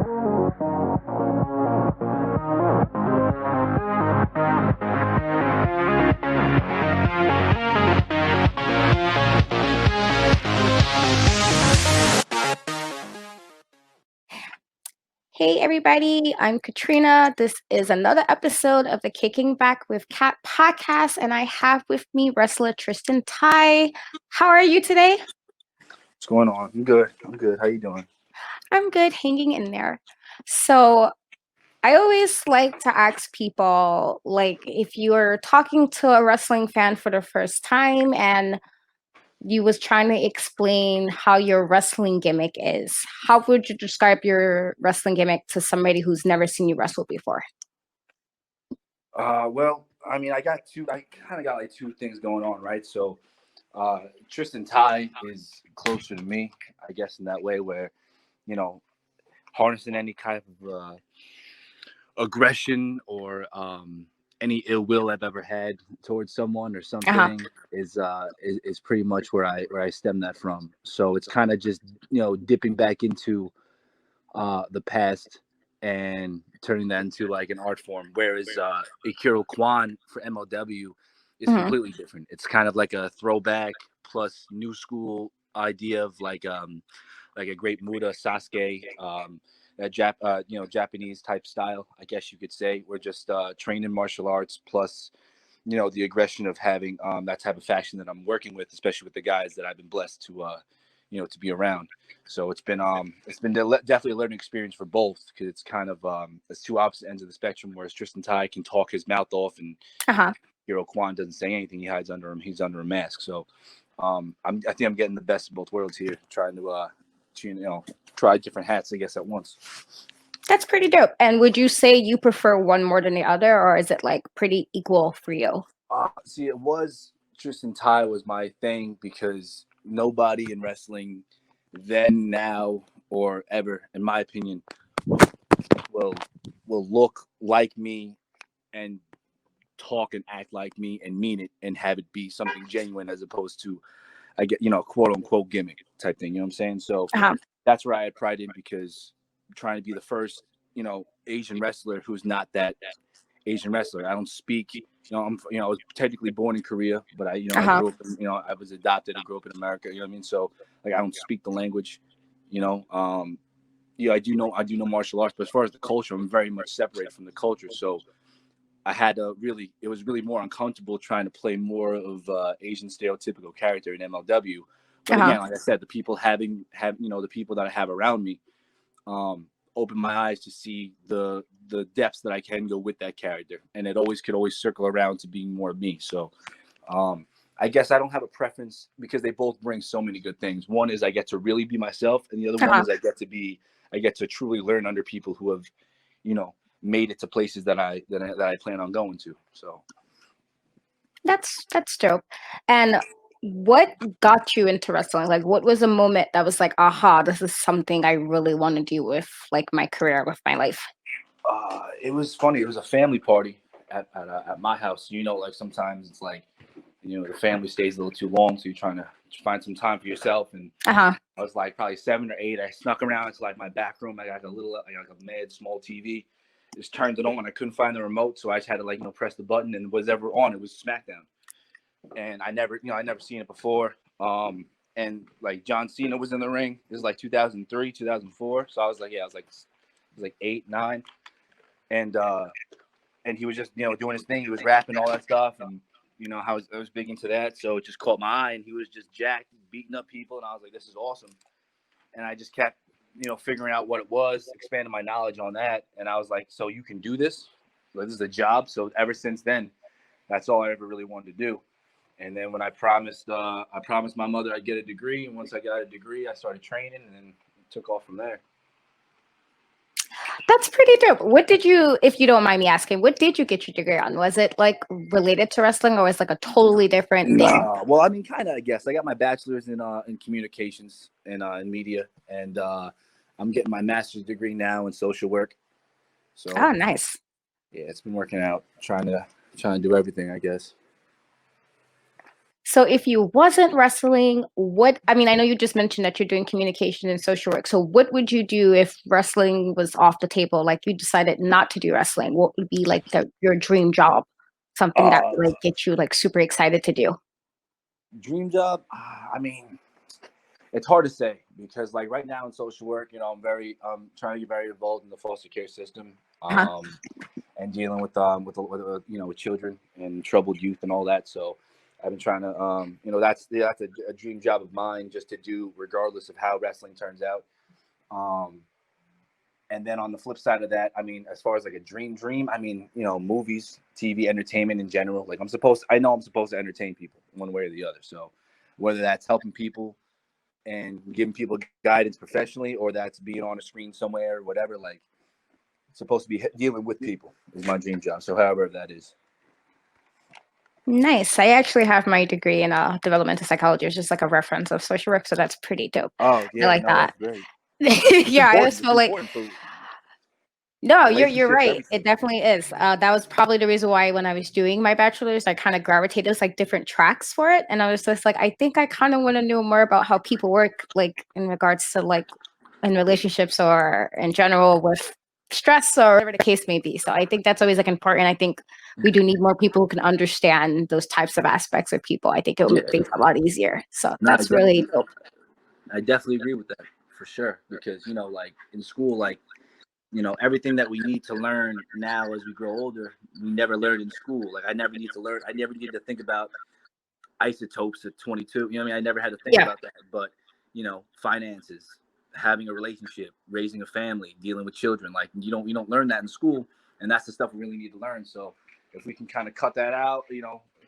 Hey everybody, I'm Katrina. This is another episode of the Kicking Back with Kat podcast, and I have with me wrestler Tristen Thai. How are you today? What's going on? I'm good. How you doing? I'm good, hanging in there. So I always like to ask people, like, if you're talking to a wrestling fan for the first time and you was trying to explain how your wrestling gimmick is, how would you describe your wrestling gimmick to somebody who's never seen you wrestle before? Well, I mean, I kind of got like two things going on, right? So, Tristen Thai is closer to me, I guess, in that way, where you know, harnessing any kind of aggression or any ill will I've ever had towards someone or something is pretty much where I stem that from. So it's kind of just dipping back into the past and turning that into like an art form. Whereas Ikuro Kwon for MLW is completely different. It's kind of like a throwback plus new school idea of like a great Muda Sasuke, that Japanese type style, I guess you could say. We're just trained in martial arts plus the aggression of having that type of fashion that I'm working with, especially with the guys that I've been blessed to be around. So it's been definitely a learning experience for both, because it's kind of it's two opposite ends of the spectrum. Whereas Tristen Thai can talk his mouth off, and Ikuro Kwon doesn't say anything. He hides under him. He's under a mask. So I think I'm getting the best of both worlds here, trying to try different hats, I guess, at once. That's pretty dope. And would you say you prefer one more than the other, or is it like pretty equal for you? See, it was Tristen Thai was my thing, because nobody in wrestling then, now, or ever, in my opinion, will look like me and talk and act like me and mean it and have it be something genuine, as opposed to, I get, quote unquote gimmick type thing. You know what I'm saying? So that's where I had pride in, because I'm trying to be the first, Asian wrestler who's not that Asian wrestler. I don't speak, I was technically born in Korea, but I grew up in, I was adopted and grew up in America. You know what I mean? So like, I don't speak the language, I do know martial arts, but as far as the culture, I'm very much separated from the culture. So I had to it was really more uncomfortable trying to play more of Asian stereotypical character in MLW. But again, like I said, the people the people that I have around me, open my eyes to see the depths that I can go with that character, and it could always circle around to being more of me. So I guess I don't have a preference, because they both bring so many good things. One is I get to really be myself, and the other one is I get to truly learn under people who have made it to places that I plan on going to. So that's dope. And what got you into wrestling? Like, what was a moment that was like, aha, this is something I really want to do with like my career, with my life? It was funny. It was a family party at my house. Like sometimes it's like, the family stays a little too long, so you're trying to find some time for yourself. And I was like probably 7 or 8. I snuck around to like my back room. I got a mad small TV. Just turned it on. I couldn't find the remote, so I just had to press the button, and whatever on it was SmackDown. And I never seen it before. And like John Cena was in the ring. It was like 2003, 2004. So I was like 8, 9, and he was just doing his thing. He was rapping all that stuff, and I was big into that. So it just caught my eye, and he was just jacked, beating up people, and I was like, this is awesome. And I just kept figuring out what it was, expanding my knowledge on that. And I was like, so you can do this? Like, this is a job. So ever since then, that's all I ever really wanted to do. And then when I promised my mother I'd get a degree, and once I got a degree, I started training, and then it took off from there. That's pretty dope. What did you, if you don't mind me asking, what did you get your degree on? Was it like related to wrestling, or was it like a totally different thing? Well, I mean, kind of, I guess. I got my bachelor's in communications and in media, and I'm getting my master's degree now in social work. So, oh, nice. Yeah, it's been working out. Trying to do everything, I guess. So if you wasn't wrestling, I mean, I know you just mentioned that you're doing communication and social work. So what would you do if wrestling was off the table? Like you decided not to do wrestling. What would be like your dream job? Something that would like get you like super excited to do? Dream job? I mean, it's hard to say because like right now in social work, I'm trying to get very involved in the foster care system. And dealing with with children and troubled youth and all that. So I've been trying to that's a dream job of mine just to do regardless of how wrestling turns out. And then on the flip side of that, I mean, as far as like a dream, I mean, movies, TV, entertainment in general. Like I know I'm supposed to entertain people one way or the other. So whether that's helping people and giving people guidance professionally, or that's being on a screen somewhere or whatever, like supposed to be dealing with people is my dream job. So however that is. Nice. I actually have my degree in developmental psychology. It's just like a reference of social work, so that's pretty dope. Oh yeah, I like that. That's great. Yeah, I just feel like no, you're right. Everything. It definitely is. That was probably the reason why when I was doing my bachelor's, I kind of gravitated to like different tracks for it, and I was just like, I think I kind of want to know more about how people work, like in regards to like in relationships or in general with stress or whatever the case may be. So I think that's always like important. I think we do need more people who can understand those types of aspects of people. I think it will make things a lot easier. So that's really dope. I definitely agree with that for sure because like in school, like everything that we need to learn now as we grow older, we never learned in school. Like I never needed to think about isotopes at 22. I mean, I never had to think about that. But finances, having a relationship, raising a family, dealing with children, like you don't learn that in school, and that's the stuff we really need to learn. So if we can kind of cut that out,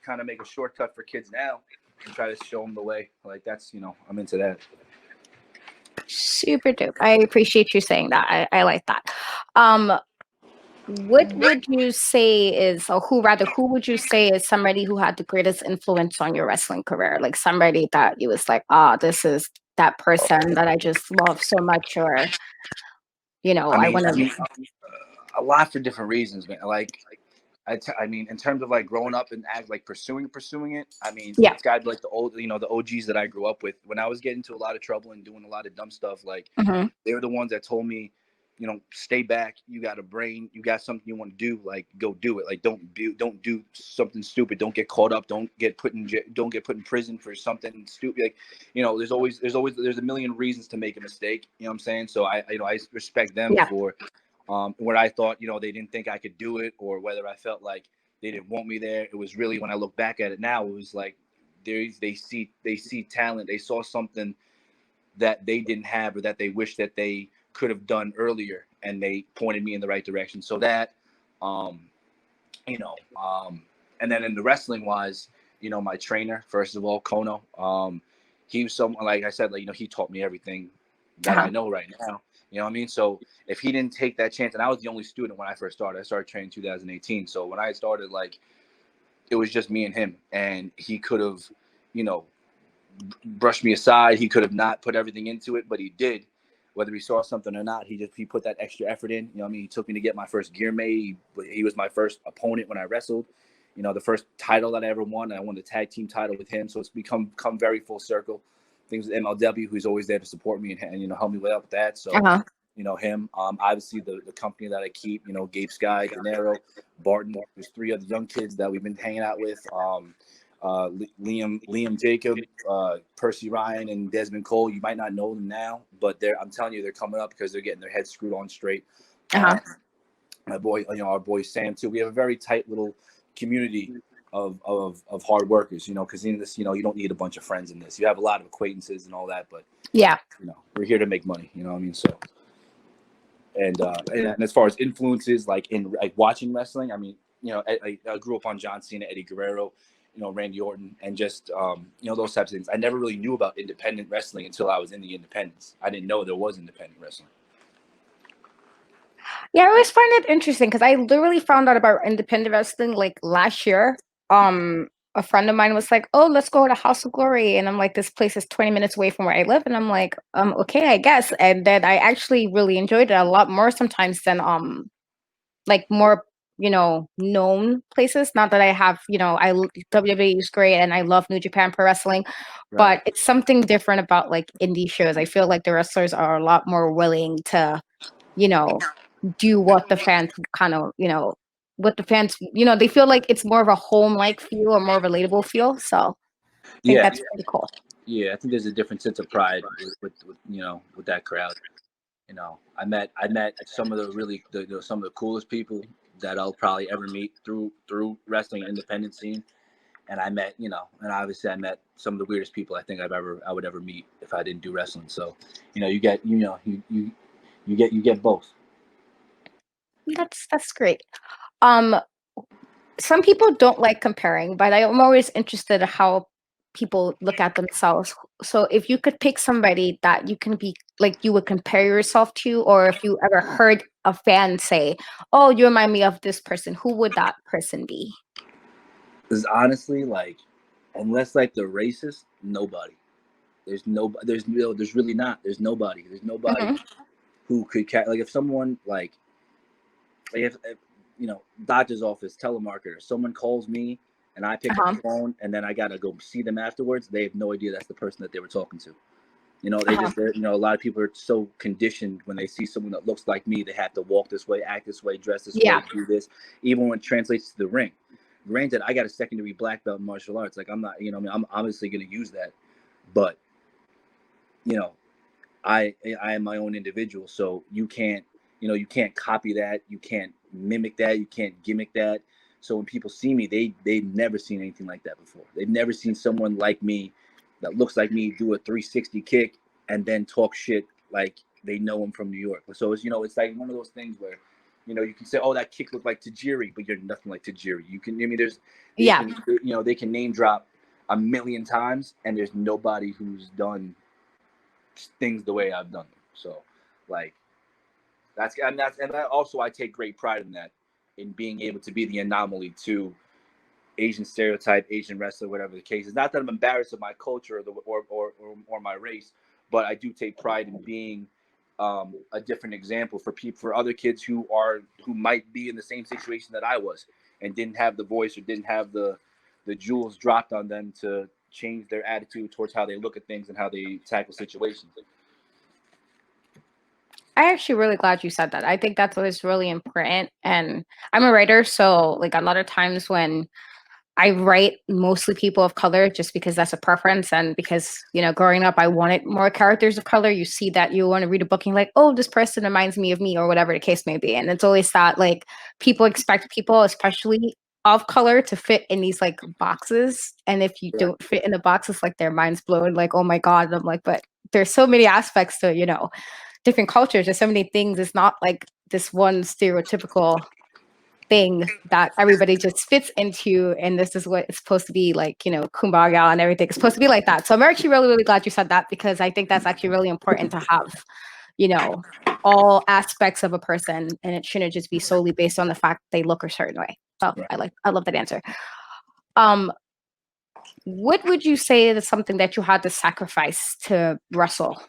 kind of make a shortcut for kids now and try to show them the way, like that's I'm into that. Super dope. I appreciate you saying that. I like that. What would you say is, or who would you say is somebody who had the greatest influence on your wrestling career? Like somebody that you was like, this is that person that I just love so much, or I want to. A lot for different reasons, man. Like I mean, in terms of like growing up and like pursuing it, I mean, it's got to be like the old, the OGs that I grew up with. When I was getting into a lot of trouble and doing a lot of dumb stuff, like they were the ones that told me, stay back. You got a brain. You got something you want to do. Like, go do it. Like, don't do something stupid. Don't get caught up. Don't get put in prison for something stupid. Like, there's a million reasons to make a mistake. You know what I'm saying? So I respect them for. Where I thought, they didn't think I could do it, or whether I felt like they didn't want me there. It was really, when I look back at it now, it was like they see talent. They saw something that they didn't have, or that they wish that they could have done earlier, and they pointed me in the right direction. So that, and then in the wrestling wise, my trainer, first of all, Kono, he was someone, like I said, like, he taught me everything that I know right now. You know what I mean? So if he didn't take that chance, and I was the only student when I first started. I started training in 2018. So when I started, like, it was just me and him, and he could have, brushed me aside. He could have not put everything into it, but he did. Whether he saw something or not, he put that extra effort in. You know what I mean? He took me to get my first gear made. He was my first opponent when I wrestled. The first title that I ever won. I won the tag team title with him. So it's come very full circle. Things with MLW, who's always there to support me and help me with that. So him. Obviously the company that I keep. Gabe Sky, Gennaro, Barton. There's 3 other young kids that we've been hanging out with. Liam Jacob, Percy Ryan, and Desmond Cole. You might not know them now, but I'm telling you, they're coming up because they're getting their heads screwed on straight. My boy, our boy Sam too. We have a very tight little community of hard workers, because in this, you don't need a bunch of friends in this. You have a lot of acquaintances and all that, but we're here to make money. You know what I mean? So, and as far as influences, like in like watching wrestling, I mean, I grew up on John Cena, Eddie Guerrero, Randy Orton, and just those types of things. I never really knew about independent wrestling until I was in the independents. I didn't know there was independent wrestling. Yeah, I always find it interesting because I literally found out about independent wrestling like last year. A friend of mine was like, "Oh, let's go to House of Glory," and I'm like, "This place is 20 minutes away from where I live," and I'm like, okay, I guess." And then I actually really enjoyed it a lot more sometimes than like more known places. Not that I have, WWE is great and I love New Japan Pro Wrestling, Right. but it's something different about like indie shows. I feel like the wrestlers are a lot more willing to, do what the fans kind of, what the fans, they feel like it's more of a home-like feel or more relatable feel. So I think Yeah. that's pretty cool. Yeah. I think there's a different sense of pride with that crowd. I met some of the really some of the coolest people that I'll probably ever meet through wrestling independent scene. And and obviously I met some of the weirdest people I think I would ever meet if I didn't do wrestling. So, you get you get both. That's great. Um, some people don't like comparing, but I'm always interested in how people look at themselves. So if you could pick somebody that you can be like you would compare yourself to, or if you ever heard a fan say, "Oh, you remind me of this person," who would that person be? Because honestly, like, unless like the racist, nobody. There's really not. There's nobody Hmm. who could like if someone like if doctor's office, telemarketer, someone calls me and I pick up Uh-huh. the phone and then I gotta go see them afterwards. They have no idea that's the person that they were talking to. Uh-huh. A lot of people are so conditioned when they see someone that looks like me, they have to walk this way, act this way, dress this way, Yeah. do this, even when it translates to the ring. Granted, I got a second-degree black belt in martial arts. Like I'm not, I'm obviously going to use that, but you know, I am my own individual, so you can't copy that, you can't mimic that, you can't gimmick that. So when people see me, they've never seen anything like that before. They've never seen someone like me that looks like me do a 360 kick and then talk shit like they know him from New York. So it's like one of those things where you can say, oh, that kick looked like Tajiri, but you're nothing like Tajiri. They Yeah. can they can name drop a million times and there's nobody who's done things the way I've done them. So, like and that also I take great pride in that, in being able to be the anomaly to Asian stereotype, Asian wrestler, whatever the case is. Not that I'm embarrassed of my culture or my race, but I do take pride in being a different example for people, for other kids who might be in the same situation that I was and didn't have the voice or didn't have the jewels dropped on them to change their attitude towards how they look at things and how they tackle situations. I'm actually really glad you said that. I think that's what is really important. And I'm a writer, so like a lot of times when I write mostly people of color just because that's a preference and because, growing up I wanted more characters of color. You see that you want to read a book and you're like, oh, this person reminds me of me or whatever the case may be. And it's always that like people expect people, especially of color, to fit in these like boxes. And if you Right. don't fit in the boxes, like their mind's blown, like, oh my God. And I'm like, but there's so many aspects to, different cultures. There's so many things. It's not like this one stereotypical thing that everybody just fits into, and this is what it's supposed to be like, kumbaya and everything. It's supposed to be like that. So I'm actually really, really glad you said that, because I think that's actually really important to have, you know, all aspects of a person, and it shouldn't just be solely based on the fact they look a certain way. So Right. I love that answer. Um, what would you say is something that you had to sacrifice to wrestle?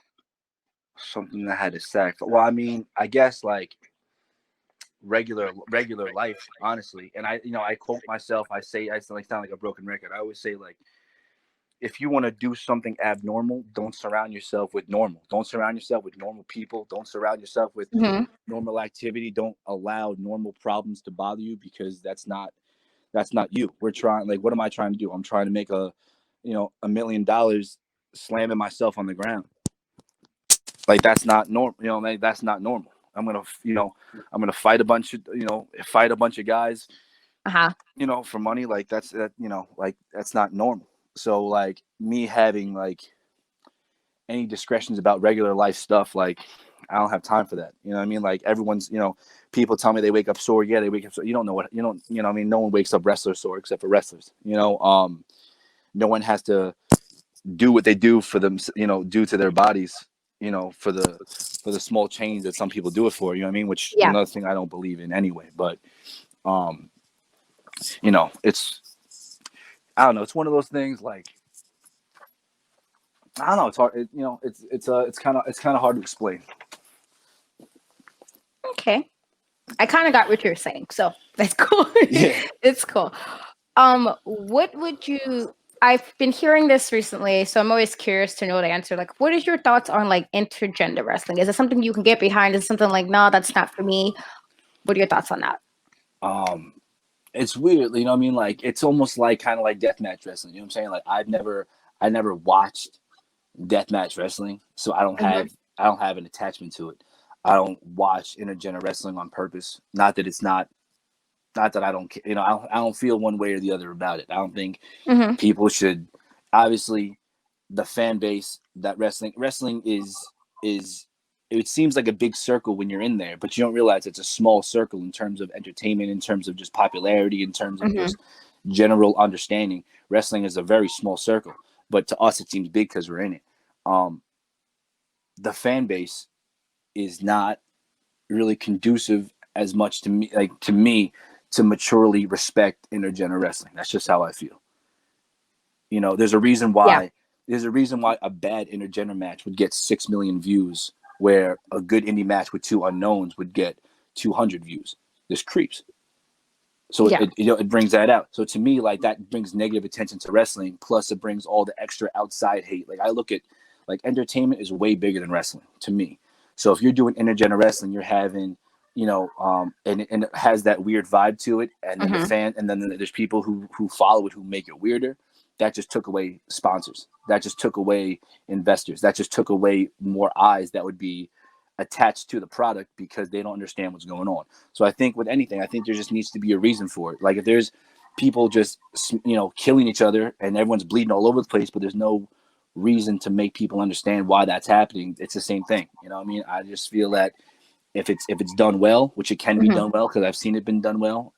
Something that had to sack. Well, I mean, I guess like regular life, honestly. And I quote myself. I sound like a broken record. I always say like, if you want to do something abnormal, don't surround yourself with normal. Don't surround yourself with normal people. Don't surround yourself with Hmm. normal activity. Don't allow normal problems to bother you, because that's not you. We're trying, like, what am I trying to do? I'm trying to make $1 million slamming myself on the ground. Like that's not normal. Like, that's not normal. I'm gonna fight a bunch of guys, Uh-huh. for money. Like like that's not normal. So like me having like any discretions about regular life stuff, like I don't have time for that. You know what I mean? Like everyone's, people tell me they wake up sore. Yeah, they wake up sore. You don't know what, what I mean? No one wakes up wrestler sore except for wrestlers, no one has to do what they do for them, due to their bodies, for the small change that some people do it for, you know what I mean? Which Yeah. another thing I don't believe in anyway, but, it's, I don't know. It's one of those things like, I don't know. It's hard. It's kind of hard to explain. Okay. I kind of got what you're saying, so that's cool. Yeah. It's cool. What would you? I've been hearing this recently, so I'm always curious to know the answer. Like, what is your thoughts on like intergender wrestling? Is it something you can get behind? Is it something like, no, that's not for me? What are your thoughts on that? It's weird, you know what I mean? Like, it's almost like kind of like deathmatch wrestling. You know what I'm saying? Like, I never watched deathmatch wrestling, so I don't have an attachment to it. I don't watch intergender wrestling on purpose. Not that it's not that I don't, you know, I don't feel one way or the other about it. I don't think people should. Obviously, the fan base that wrestling is it seems like a big circle when you're in there, but you don't realize it's a small circle in terms of entertainment, in terms of just popularity, in terms of just general understanding. Wrestling is a very small circle, but to us it seems big because we're in it. The fan base is not really conducive as much to me to maturely respect intergender wrestling. That's just how I feel. You know, there's a reason why a bad intergender match would get 6 million views, where a good indie match with two unknowns would get 200 views. There's creeps. So it brings that out. So to me, like, that brings negative attention to wrestling. Plus, it brings all the extra outside hate. Like, I look at, like, entertainment is way bigger than wrestling to me. So if you're doing intergender wrestling, you're having, you know, and it has that weird vibe to it, and then and then there's people who follow it, who make it weirder. That just took away sponsors. That just took away investors. That just took away more eyes that would be attached to the product because they don't understand what's going on. So I think with anything, I think there just needs to be a reason for it. Like, if there's people just, you know, killing each other and everyone's bleeding all over the place, but there's no reason to make people understand why that's happening, it's the same thing. You know what I mean? I just feel that if it's done well, which it can be done well, because I've seen it been done well,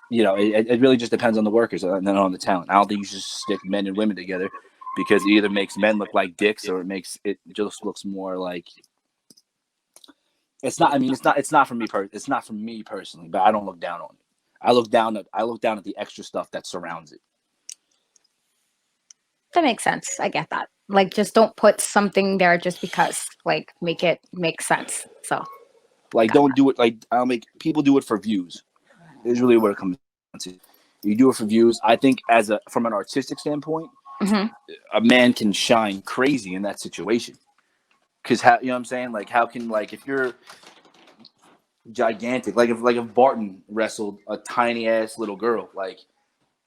you know, it really just depends on the workers and then on the talent. I don't think you should stick men and women together, because it either makes men look like dicks, or it just looks more like, it's not. I mean, it's not for me. It's not for me personally, but I don't look down on it. I look down at the extra stuff that surrounds it. That makes sense. I get that. Like, just don't put something there just because. Like, make it make sense. So, like, don't do it. Like, I'll make people do it for views. Is really what it comes down to. You do it for views. I think from an artistic standpoint, a man can shine crazy in that situation. Because, you know what I'm saying? Like, how can, like, if you're gigantic, like if Barton wrestled a tiny ass little girl, like,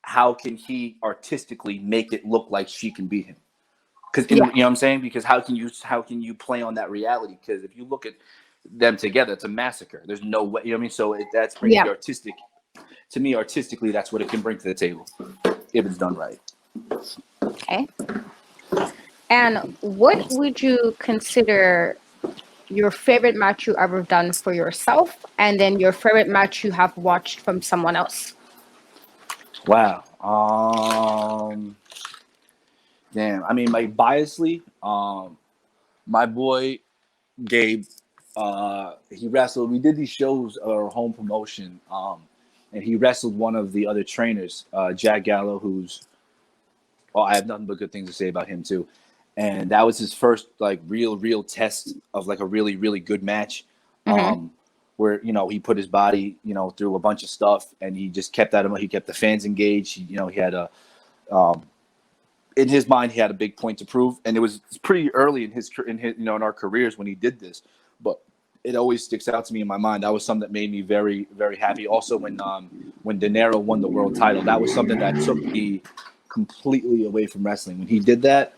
how can he artistically make it look like she can beat him? Because you know what I'm saying? Because how can you play on that reality? Because if you look at them together, it's a massacre. There's no way. You know what I mean? So that's brings the artistic. To me, artistically, that's what it can bring to the table if it's done right. Okay. And what would you consider your favorite match you ever done for yourself, and then your favorite match you have watched from someone else? Wow. Damn. I mean, like, biasly, my boy Gabe, he wrestled. We did these shows, home promotion, and he wrestled one of the other trainers, Jack Gallo, who's, I have nothing but good things to say about him too. And that was his first, like, real test of, like, a really, really good match, where, you know, he put his body, you know, through a bunch of stuff, and he just kept he kept the fans engaged. He had in his mind, he had a big point to prove, and it was pretty early in his you know, in our careers when he did this, but it always sticks out to me in my mind. That was something that made me very, very happy. Also, when De Niro won the world title, that was something that took me completely away from wrestling. When he did that,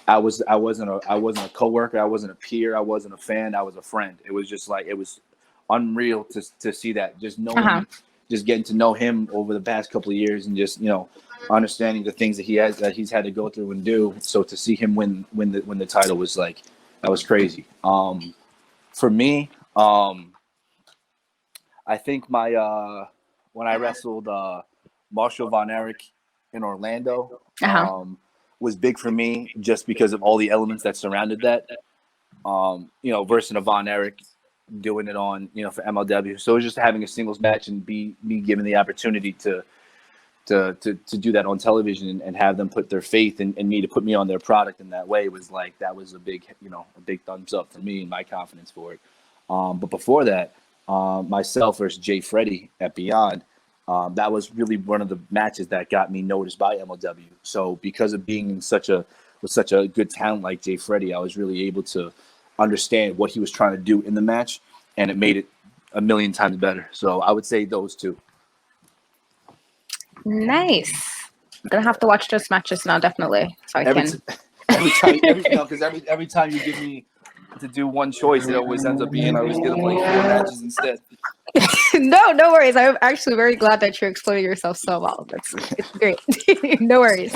I wasn't a coworker, I wasn't a peer, I wasn't a fan, I was a friend. It was just like, it was unreal to see that. Just knowing, just getting to know him over the past couple of years, and just, you know, understanding the things that he's had to go through and do. So to see him win the title was like, that was crazy. For me, I think my when I wrestled Marshall Von Erich in Orlando was big for me, just because of all the elements that surrounded that. You know, versus a Von Erich doing it on, you know, for MLW. So it was just having a singles match and be given the opportunity to do that on television, and have them put their faith in me, to put me on their product in that way, was like, that was a big thumbs up for me and my confidence for it. But before that, myself versus Jay Freddy at Beyond, that was really one of the matches that got me noticed by MLW. So because of being with such a good talent like Jay Freddy, I was really able to understand what he was trying to do in the match, and it made it a million times better. So I would say those two. Nice. I'm gonna have to watch those matches now, definitely, so I can. Every time you give me to do one choice, it always ends up being I always get like 4 matches instead. No worries. I'm actually very glad that you're explaining yourself so well. It's great. No worries.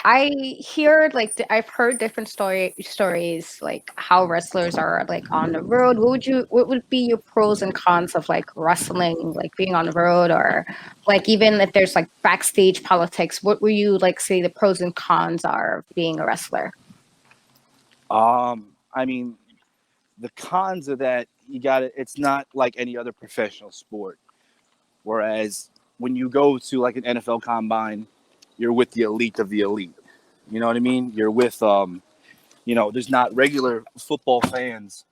I hear I've heard different stories like how wrestlers are like on the road. What would be your pros and cons of like wrestling, like being on the road, or like even if there's like backstage politics, what would you like say the pros and cons are of being a wrestler? I mean, the cons of that, it's not like any other professional sport. Whereas when you go to like an NFL combine, you're with the elite of the elite. You know what I mean? You're with, there's not regular football fans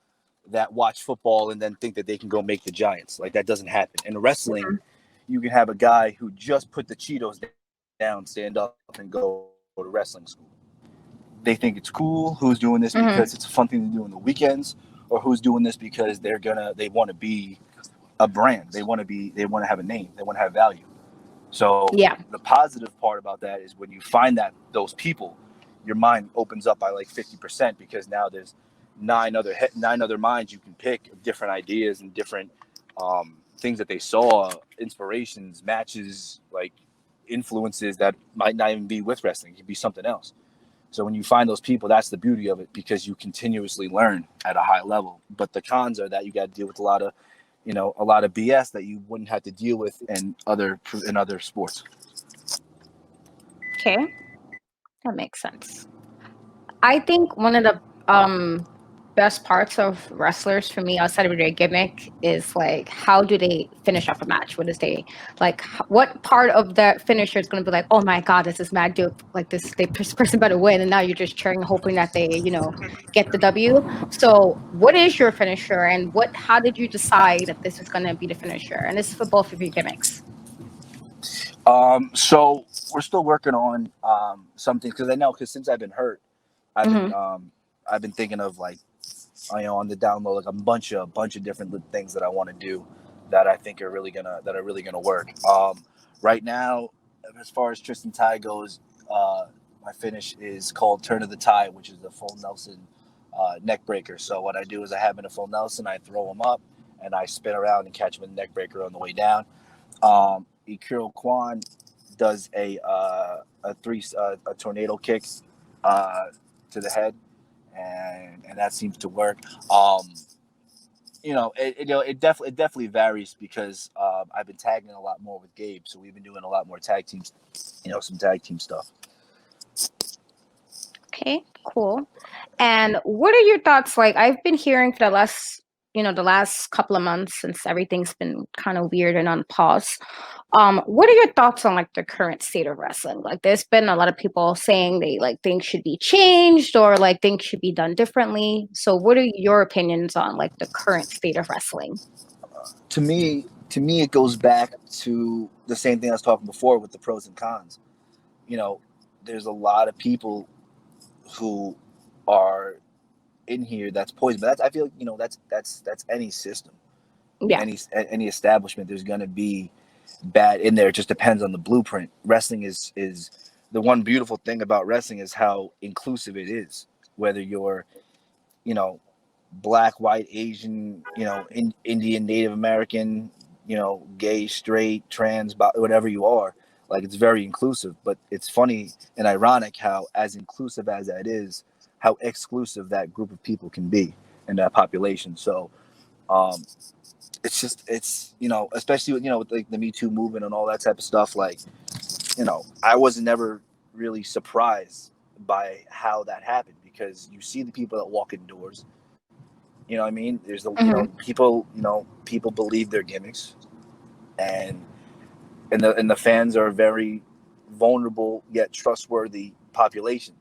that watch football and then think that they can go make the Giants. Like that doesn't happen. In wrestling, you can have a guy who just put the Cheetos down, stand up and go to wrestling school. They think it's cool. Who's doing this because it's a fun thing to do on the weekends, or who's doing this because they want to be a brand. They want to have a name. They want to have value. So the positive part about that is when you find those people, your mind opens up by like 50% because now there's nine other minds you can pick of different ideas and different things that they saw, inspirations, matches, like influences that might not even be with wrestling. It could be something else. So when you find those people, that's the beauty of it because you continuously learn at a high level. But the cons are that you got to deal with a lot of BS that you wouldn't have to deal with in other sports. Okay, that makes sense. I think one of the best parts of wrestlers for me outside of their gimmick is like how do they finish up a match? What is they like? What part of that finisher is going to be like, oh my god, this is mad dope! Like this person better win, and now you're just cheering, hoping that they get the W. So, what is your finisher, and how did you decide that this is going to be the finisher? And this is for both of your gimmicks. So we're still working on something because since I've been hurt, I've been thinking of like on the down low like a bunch of different things that I want to do that I think are really gonna work. Right now, as far as Tristen Thai goes, my finish is called Turn of the Thai, which is the full Nelson neck breaker. So what I do is I have him in a full Nelson, I throw him up, and I spin around and catch him in the neck breaker on the way down. Ikuro Kwon does a tornado kick to the head, and that seems to work. It definitely varies because I've been tagging a lot more with Gabe, so we've been doing a lot more tag teams, some tag team stuff. Okay, cool. And what are your thoughts? Like I've been hearing for the last couple of months since everything's been kind of weird and on pause. What are your thoughts on like the current state of wrestling? Like there's been a lot of people saying they like things should be changed or like things should be done differently. So what are your opinions on like the current state of wrestling? To me, it goes back to the same thing I was talking before with the pros and cons. There's a lot of people who are in here that's poison, but I feel that's any system, any establishment. There's going to be bad in there. It just depends on the blueprint. Wrestling is the one beautiful thing about wrestling is how inclusive it is. Whether you're black, white, Asian, Indian, Native American, gay, straight, trans, whatever you are, like it's very inclusive. But it's funny and ironic how, as inclusive as that is, how exclusive that group of people can be in that population. So it's especially with like the Me Too movement and all that type of stuff. Like I was never really surprised by how that happened because you see the people that walk indoors. You know what I mean? There's people believe their gimmicks, and the fans are a very vulnerable yet trustworthy population.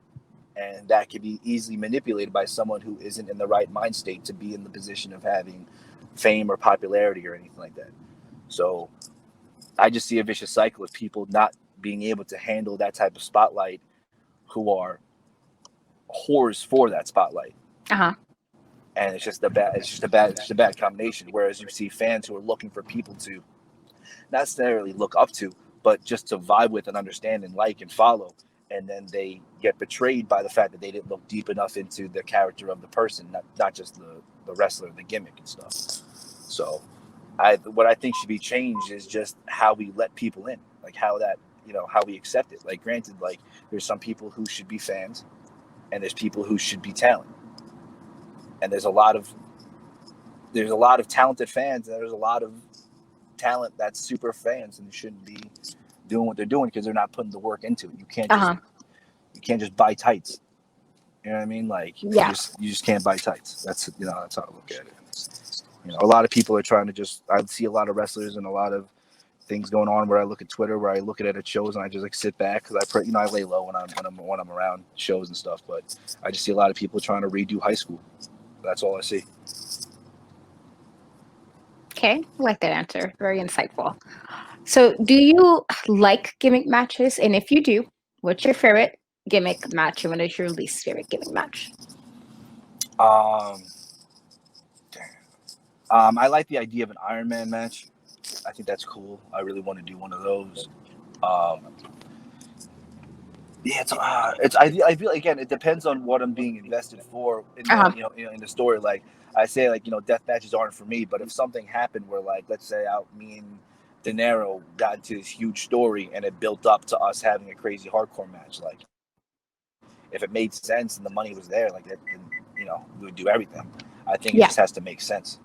and that can be easily manipulated by someone who isn't in the right mind state to be in the position of having fame or popularity or anything like that. So I just see a vicious cycle of people not being able to handle that type of spotlight, who are whores for that spotlight. And it's just a bad combination. Whereas you see fans who are looking for people to not necessarily look up to, but just to vibe with and understand and like and follow, and then they get betrayed by the fact that they didn't look deep enough into the character of the person, not just the wrestler, the gimmick and stuff. So what I think should be changed is just how we let people in, like how we accept it. Like, granted, like there's some people who should be fans, and there's people who should be talent, and there's a lot of talented fans, and there's a lot of talent that's super fans and shouldn't be doing what they're doing because they're not putting the work into it. You can't just buy tights. You know what I mean? Like, you just can't buy tights. That's that's how I look at it. A lot of people are trying to I see a lot of wrestlers and a lot of things going on where I look at Twitter, where I look at it at shows, and I just like sit back because I lay low when I'm around shows and stuff. But I just see a lot of people trying to redo high school. That's all I see. Okay, I like that answer. Very insightful. So, do you like gimmick matches? And if you do, what's your favorite gimmick match, and what is your least favorite gimmick match? I like the idea of an Iron Man match. I think that's cool. I really want to do one of those. I feel, again, it depends on what I'm being invested for in in the story. Like I say, like, death matches aren't for me, but if something happened where, like, let's say me and De Niro got into this huge story and it built up to us having a crazy hardcore match, like if it made sense and the money was there, like it, we would do everything. I think it just has to make sense.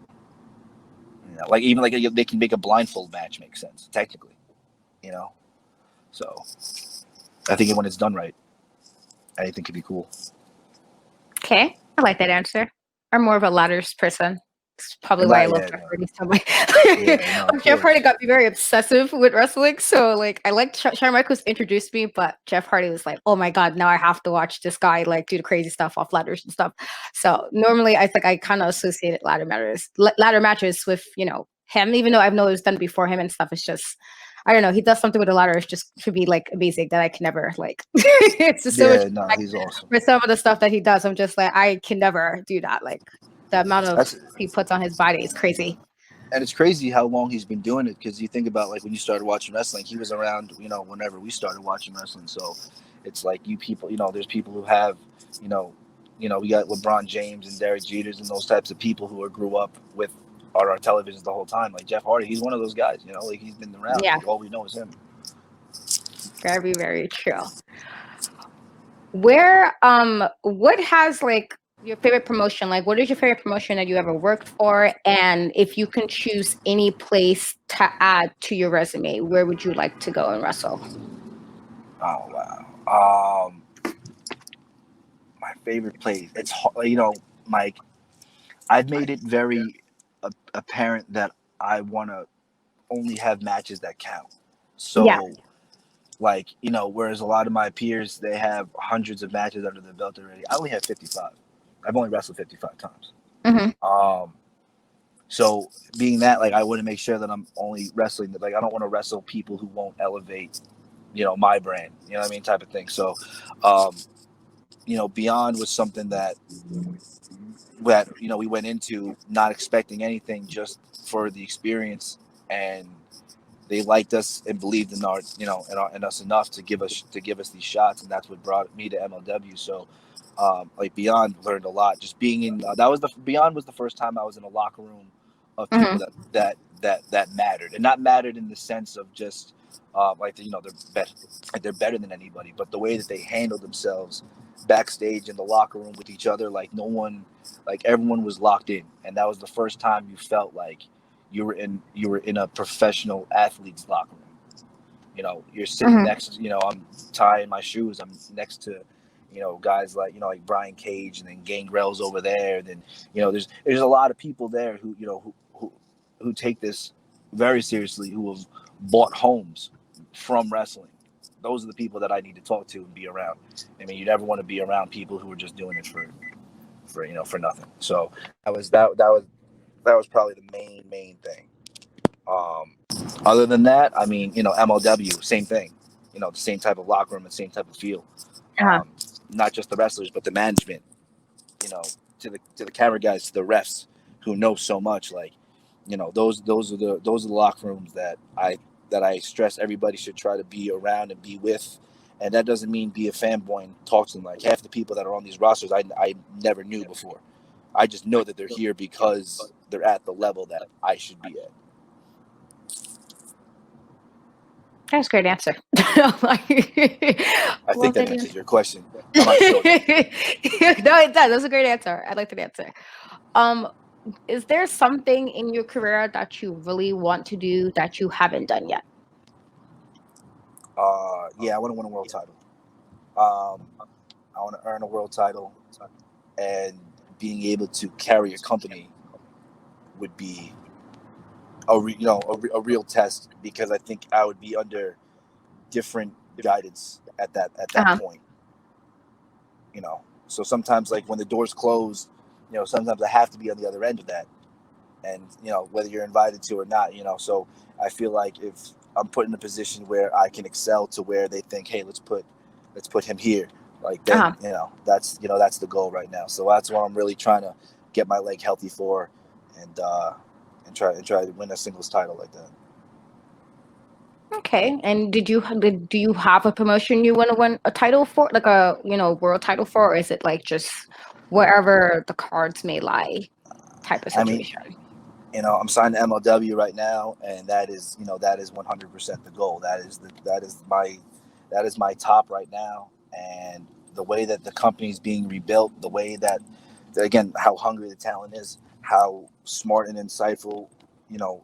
Like even like they can make a blindfold match make sense technically, So I think when it's done right, anything could be cool. Okay, I like that answer. I'm more of a ladders person. It's probably why I love Jeff Hardy so much. Jeff Hardy got me very obsessive with wrestling. So, like, I liked Shawn Michaels introduced me, but Jeff Hardy was like, "Oh my god, now I have to watch this guy like do the crazy stuff off ladders and stuff." So normally, I think I kind of associated ladder matches with him, even though I know it was done before him and stuff. It's just, I don't know. He does something with the ladder. It's just to be like basic that I can never like. It's just so much. He's awesome. For some of the stuff that he does, I'm just like, I can never do that. Like the amount of he puts on his body is crazy. And it's crazy how long he's been doing it, because you think about, like, when you started watching wrestling, he was around, whenever we started watching wrestling. So it's like you people, there's people who have, we got LeBron James and Derek Jeters and those types of people who grew up with our televisions the whole time. Like Jeff Hardy, he's one of those guys, like he's been around. Yeah. Like, all we know is him. Very, very true. What has like your favorite promotion? Like, what is your favorite promotion that you ever worked for? And if you can choose any place to add to your resume, where would you like to go and wrestle? Oh, wow. My favorite place. It's, Mike, I've made it very apparent that I want to only have matches that count. So, like, whereas a lot of my peers, they have hundreds of matches under their belt already. I only have 55. I've only wrestled 55 times. Mm-hmm. So being that, like, I want to make sure that I'm only wrestling that, like, I don't want to wrestle people who won't elevate, my brand, what I mean, type of thing. So, Beyond was something that we went into not expecting anything, just for the experience, and they liked us and believed in our, in us enough to give us these shots, and that's what brought me to MLW. So, like, Beyond learned a lot. Just being in Beyond was the first time I was in a locker room of people that mattered, and not mattered in the sense of just like, they're better than anybody, but the way that they handled themselves backstage in the locker room with each other, like everyone was locked in, and that was the first time you felt like you were in a professional athlete's locker room. You're sitting next, I'm tying my shoes, I'm next to, guys like, like Brian Cage, and then Gangrel's over there. And then, there's a lot of people there who, who take this very seriously, who have bought homes from wrestling, those are the people that I need to talk to and be around. I mean, you never want to be around people who are just doing it for for nothing. So that was probably the main thing. Um, Other than that, I mean, MLW, same thing. The same type of locker room and same type of feel. Not just the wrestlers, but the management. You know, to the camera guys, to the refs who know so much. Like, those are the locker rooms that I stress everybody should try to be around and be with. And that doesn't mean be a fanboy and talk to them. Like, half the people that are on these rosters, I never knew before. I just know that they're here because they're at the level that I should be at. That's a great answer. I think that answers your question. I'm not sure. No, it does. That's a great answer. I like that answer. Is there something in your career that you really want to do that you haven't done yet? Yeah, I want to win a world title. I want to earn a world title, and being able to carry a company would be a real test, because I think I would be under different guidance at that point. So sometimes, like, when the doors close, sometimes I have to be on the other end of that, and whether you're invited to or not. So I feel like if I'm put in a position where I can excel to where they think, hey, let's put him here, like, then that's the goal right now. So that's what I'm really trying to get my leg healthy for, and try to win a singles title like that. Okay. And do you have a promotion you want to win a title for, like a world title for, or is it like just wherever the cards may lie type of situation? I mean, I'm signed to MLW right now, and that is 100% the goal. That is my top right now. And the way that the company is being rebuilt, the way that again, how hungry the talent is, how smart and insightful, the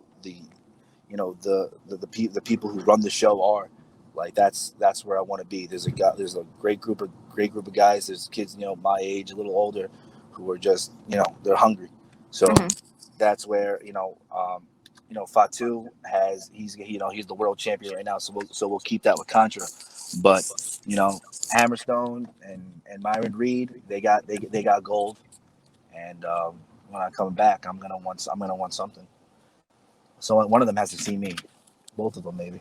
people who run the show are. Like, that's where I want to be. There's a great group of guys. There's kids, my age, a little older, who are just, they're hungry. So that's where Fatu he's the world champion right now. So we'll keep that with Contra. But Hammerstone and Myron Reed, they got gold. And when I come back, I'm gonna want something. So one of them has to see me. Both of them, maybe.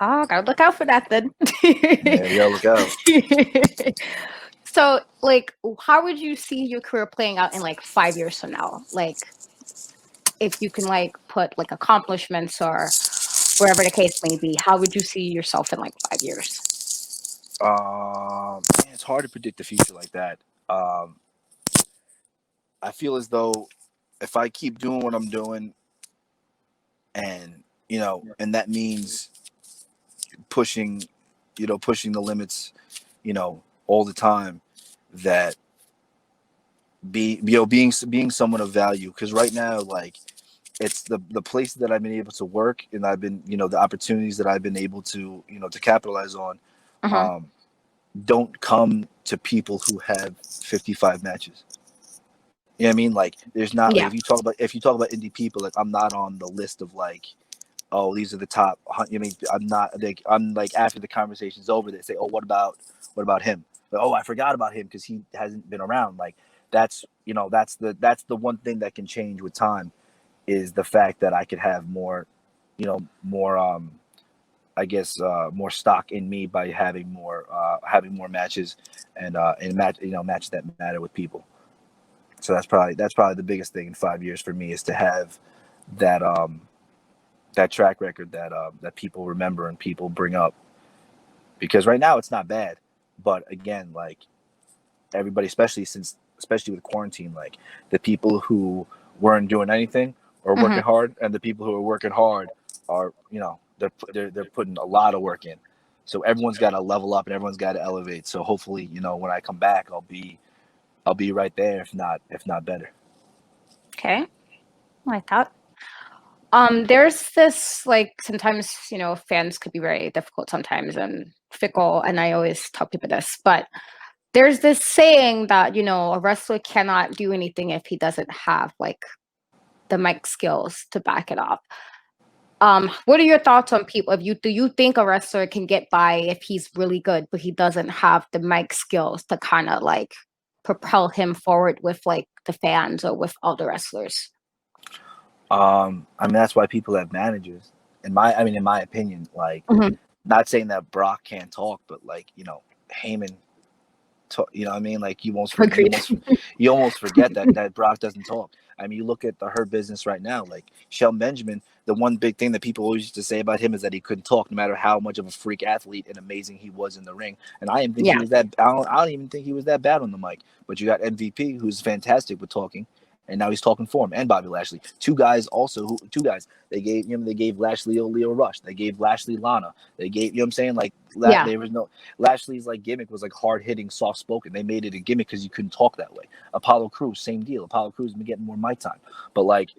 Oh, gotta look out for that then. Yeah, look out. So, like, how would you see your career playing out in like 5 years from now? Like, if you can like put like accomplishments or wherever the case may be, how would you see yourself in like 5 years? It's hard to predict the future like that. I feel as though if I keep doing what I'm doing, and and that means pushing the limits, all the time, that being someone of value. Because right now, like, it's the place that I've been able to work, and I've been, the opportunities that I've been able to, to capitalize on, don't come to people who have 55 matches. You know what I mean? Like, there's not, like, if you talk about indie people, like, I'm not on the list of, like, oh, these are the top. I mean, I'm not, like, after the conversation's over, they say, oh, what about him? Like, oh, I forgot about him because he hasn't been around. Like, that's the one thing that can change with time, is the fact that I could have more, I guess, more stock in me by having more matches, and matches that matter with people. So that's probably the biggest thing in 5 years for me, is to have that that track record that people remember and people bring up. Because right now it's not bad, but again, like, everybody, especially with quarantine, like, the people who weren't doing anything or working hard, and the people who are working hard are, they're putting a lot of work in. So everyone's got to level up and everyone's got to elevate. So hopefully, when I come back, I'll be right there, if not better. Okay, I like that. There's this, like, sometimes, fans could be very difficult sometimes and fickle, and I always tell people this, but there's this saying that, a wrestler cannot do anything if he doesn't have like the mic skills to back it up. What are your thoughts on people? Do you think a wrestler can get by if he's really good, but he doesn't have the mic skills to kind of like propel him forward with like the fans or with all the wrestlers? I mean, that's why people have managers. In my opinion, like, not saying that Brock can't talk, but like, Heyman, you know what I mean? Like, you almost forget that Brock doesn't talk. I mean, you look at the Hurt Business right now, like Shelton Benjamin. The one big thing that people always used to say about him is that he couldn't talk, no matter how much of a freak athlete and amazing he was in the ring. And I didn't think he was that. I don't even think he was that bad on the mic. But you got MVP, who's fantastic with talking, and now he's talking for him, and Bobby Lashley. Two guys. They gave Lashley Leo Rush. They gave Lashley Lana. They gave, you know what I'm saying? Like, there was no, Lashley's like gimmick was like hard hitting, soft spoken. They made it a gimmick because you couldn't talk that way. Apollo Crews, same deal. Apollo Crews has been getting more mic time, but like,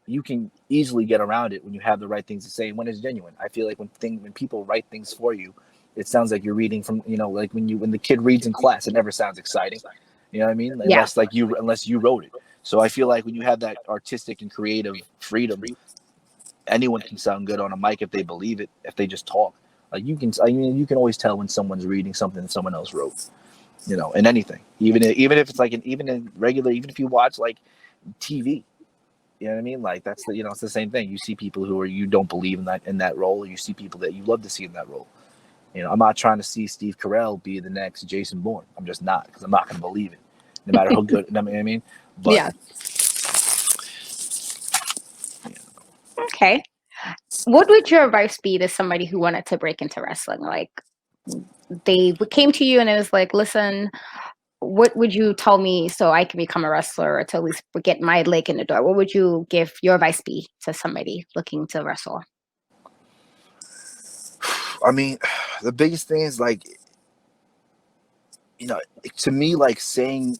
you can easily get around it when you have the right things to say and when it's genuine. I feel like when people write things for you, it sounds like you're reading from, like when the kid reads in class, it never sounds exciting. You know what I mean? Unless you wrote it. So I feel like when you have that artistic and creative freedom, anyone can sound good on a mic if they believe it, if they just talk. Like, you can always tell when someone's reading something that someone else wrote, in anything, even if it's like even if you watch like TV, you know what I mean? Like, that's it's the same thing. You see people who you don't believe in that role, or you see people that you love to see in that role. I'm not trying to see Steve Carell be the next Jason Bourne. I'm just not, because I'm not going to believe it, no matter how good. You know what I mean? But, yeah. Okay. What would your advice be to somebody who wanted to break into wrestling? Like, they came to you and it was like, listen, what would you tell me so I can become a wrestler, or to at least get my leg in the door? What would you give your advice be to somebody looking to wrestle? I mean, the biggest thing is like, to me, like saying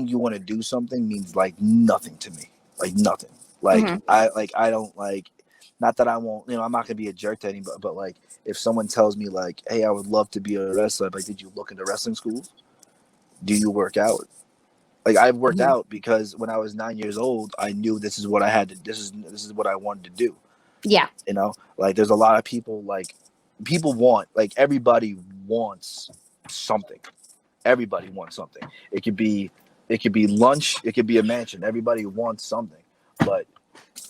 you want to do something means like nothing to me, like nothing. Like, I don't like, not that I won't, I'm not gonna be a jerk to anybody, but like, if someone tells me like, hey, I would love to be a wrestler, like, did you look into wrestling schools? Do you work out? Like, I've worked out because when I was 9 years old, I knew this is what I had to. This is what I wanted to do. Yeah. Like, there's a lot of people, like, everybody wants something. Everybody wants something. It could be lunch. It could be a mansion. Everybody wants something. But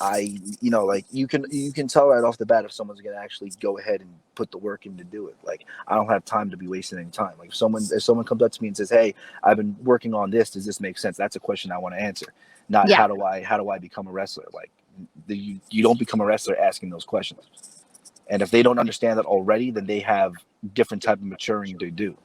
like, you can tell right off the bat if someone's gonna actually go ahead and put the work in to do it. Like, I don't have time to be wasting any time. Like, if someone comes up to me and says, hey, I've been working on this, does this make sense? That's a question I want to answer. Not how do I become a wrestler? Like, you don't become a wrestler asking those questions. And if they don't understand that already, then they have different type of maturing to do.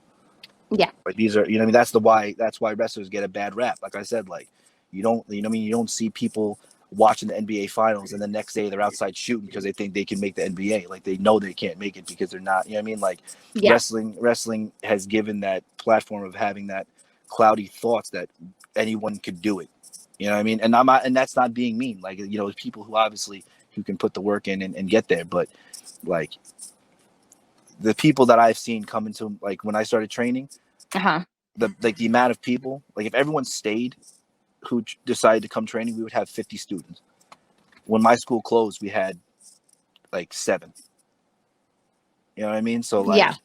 Yeah. Like, these are, I mean, that's why wrestlers get a bad rap. Like I said, like, you don't see people watching the NBA finals and the next day they're outside shooting because they think they can make the NBA. Like, they know they can't make it because they're not, Like, wrestling has given that platform of having that cloudy thoughts that anyone could do it. You know what I mean? And and that's not being mean. Like, people who can put the work in and get there. But like, the people that I've seen come into, like, when I started training, the amount of people, like, if everyone stayed who decided to come training, we would have 50 students. When my school closed, we had like 7. You know what I mean? So like,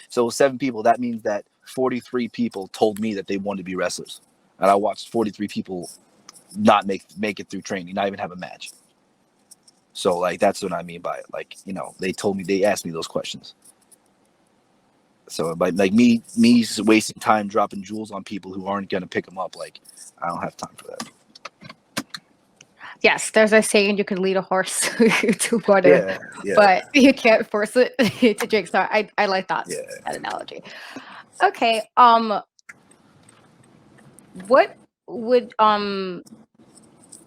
so 7 people, that means that 43 people told me that they wanted to be wrestlers. And I watched 43 people not make it through training, not even have a match. So like, that's what I mean by it. Like, they asked me those questions. So like me wasting time dropping jewels on people who aren't going to pick them up, like, I don't have time for that. Yes, there's a saying, you can lead a horse to water, but you can't force it to drink. So I like that analogy. Okay. What would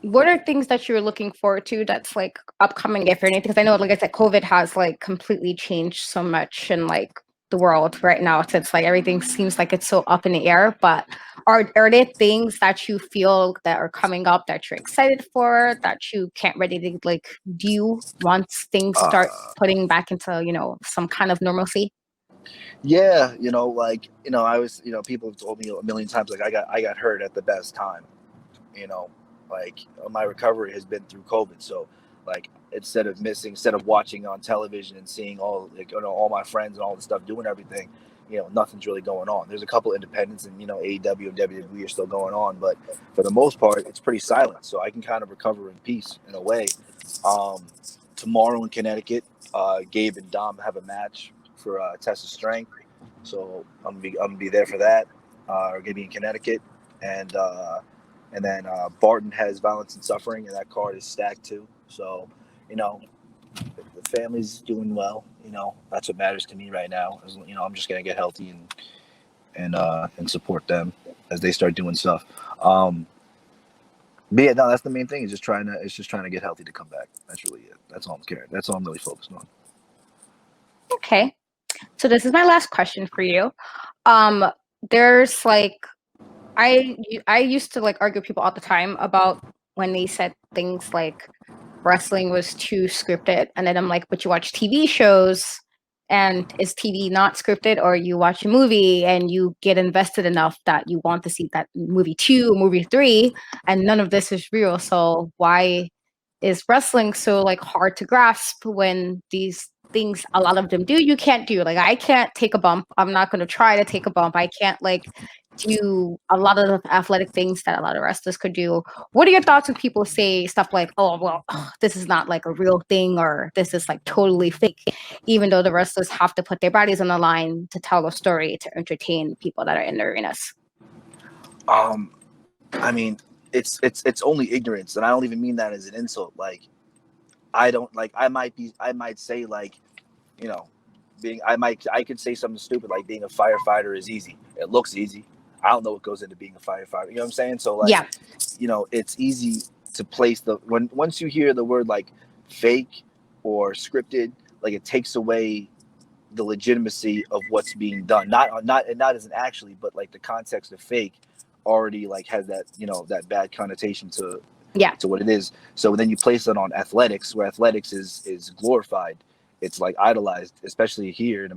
what are things that you're looking forward to that's like upcoming, if anything? Because I know, like I said, COVID has like completely changed so much in like the world right now. It's like everything seems like it's so up in the air. But are there things that you feel that are coming up that you're excited for, that you can't ready to like do once things start putting back into some kind of normalcy? Yeah, I was, people have told me a million times, like, I got hurt at the best time, Like my recovery has been through COVID. So like instead of watching on television and seeing all all my friends and all the stuff doing everything, nothing's really going on. There's a couple independents and AEW and WWE are still going on, but for the most part, it's pretty silent. So I can kind of recover in peace in a way. Tomorrow in Connecticut, Gabe and Dom have a match for Test of Strength, so I'm gonna be there for that. We're gonna be in Connecticut, and then Barton has Violence and Suffering, and that card is stacked too. So, the family's doing well. That's what matters to me right now. I'm just gonna get healthy and support them as they start doing stuff. But yeah, no, that's the main thing. It's just trying to get healthy to come back. That's really it. That's all I'm caring. That's all I'm really focused on. Okay, so this is my last question for you. There's like, I used to like argue with people all the time about when they said things like wrestling was too scripted, and then I'm like, but you watch TV shows, and is TV not scripted? Or you watch a movie and you get invested enough that you want to see that movie 2, movie 3, and none of this is real. So why is wrestling so like hard to grasp when these things, a lot of them do, you can't do? Like, I can't take a bump. I'm not going to try to take a bump. I can't like do a lot of the athletic things that a lot of wrestlers could do. What are your thoughts when people say stuff like, oh, well, this is not like a real thing, or this is like totally fake, even though the wrestlers have to put their bodies on the line to tell a story, to entertain people that are in the arenas? I mean, it's only ignorance, and I don't even mean that as an insult. Like, I might say like, I could say something stupid like being a firefighter is easy. It looks easy. I don't know what goes into being a firefighter. You know what I'm saying? So like, Yeah. It's easy to place once you hear the word like fake or scripted, like it takes away the legitimacy of what's being done. Not as an actually, but like the context of fake already like has that, that bad connotation to what it is. So then you place it on athletics, where athletics is glorified. It's like idolized, especially here,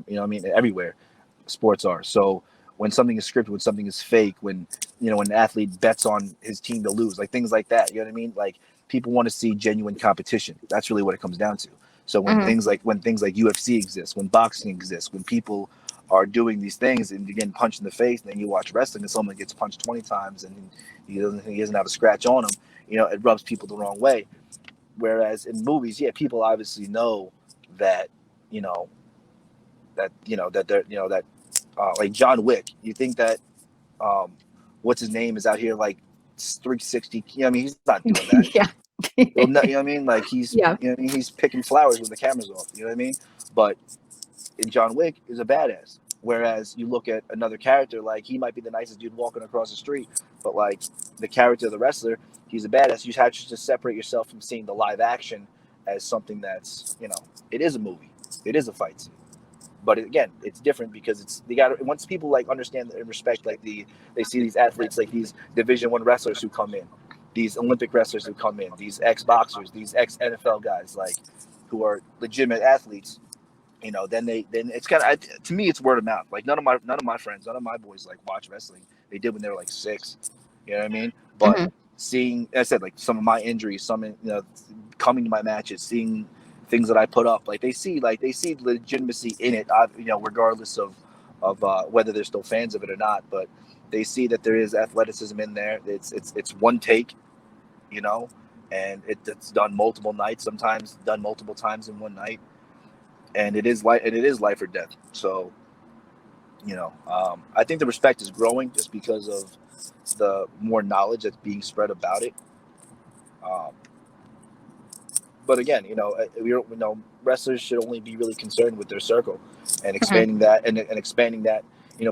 everywhere sports are. So when something is scripted, when something is fake, when an athlete bets on his team to lose, like things like that, you know what I mean? Like, people want to see genuine competition. That's really what it comes down to. So when things like UFC exists, when boxing exists, when people are doing these things and you're getting punched in the face, and then you watch wrestling and someone gets punched 20 times and he doesn't have a scratch on him, it rubs people the wrong way. Whereas in movies, yeah, people obviously know that, that like John Wick. You think that what's his name is out here like 360? He's not doing that. Yeah. You know what I mean? Like he's he's picking flowers when the camera's off. You know what I mean? But in John Wick is a badass. Whereas you look at another character, like he might be the nicest dude walking across the street, but like the character of the wrestler, he's a badass. You have to just separate yourself from seeing the live action as something that's, it is a movie, it is a fight scene. But again, it's different because once people like understand and respect, like they see these athletes, like these Division I wrestlers who come in, these Olympic wrestlers who come in, these ex-boxers, these ex-NFL guys, like who are legitimate athletes. Then it's kind of, to me, it's word of mouth. Like none of my friends, none of my boys like watch wrestling. They did when they were like 6. You know what I mean? But seeing, as I said, like some of my injuries, coming to my matches, seeing things that I put up, like they see legitimacy in it. Regardless of whether they're still fans of it or not, but they see that there is athleticism in there. It's one take, and it's done multiple nights, sometimes done multiple times in one night. And it is life or death. So, I think the respect is growing just because of the more knowledge that's being spread about it. But again, wrestlers should only be really concerned with their circle and expanding that and expanding that,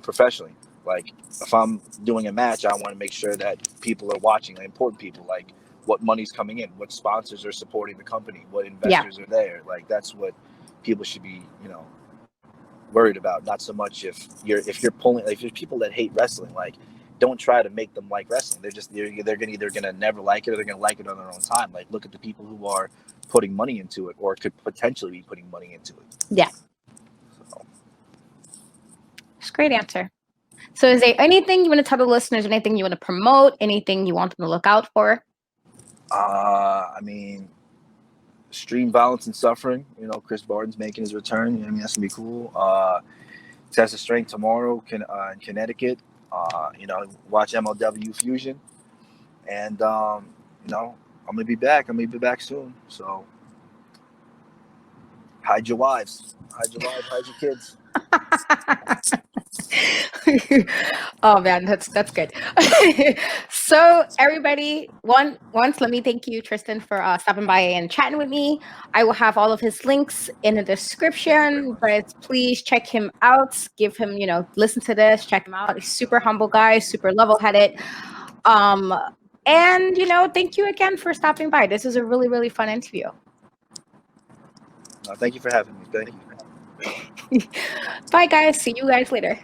professionally. Like if I'm doing a match, I want to make sure that people are watching, like important people, like what money's coming in, what sponsors are supporting the company, what investors are there. Like that's what people should be, worried about. Not so much if you're pulling, like, if there's people that hate wrestling, like don't try to make them like wrestling. They're either gonna never like it or they're gonna like it on their own time. Like look at the people who are putting money into it or could potentially be putting money into it. Yeah. So. It's a great answer. So is there anything you want to tell the listeners, anything you want to promote, anything you want them to look out for? I mean, extreme violence and suffering. You know, Chris Barton's making his return. You know, I mean, that's gonna be cool. Test of Strength tomorrow in Connecticut. You know, watch MLW Fusion, and you know, I'm gonna be back. I'm gonna be back soon. So hide your wives, hide your kids. Oh man, that's good. So everybody, once let me thank you, Tristen, for stopping by and chatting with me. I will have all of his links in the description, but please check him out. Give him, listen to this, check him out. He's super humble guy, super level-headed. And thank you again for stopping by. This is a really, really fun interview. Thank you for having me. Thank you. Bye guys. See you guys later.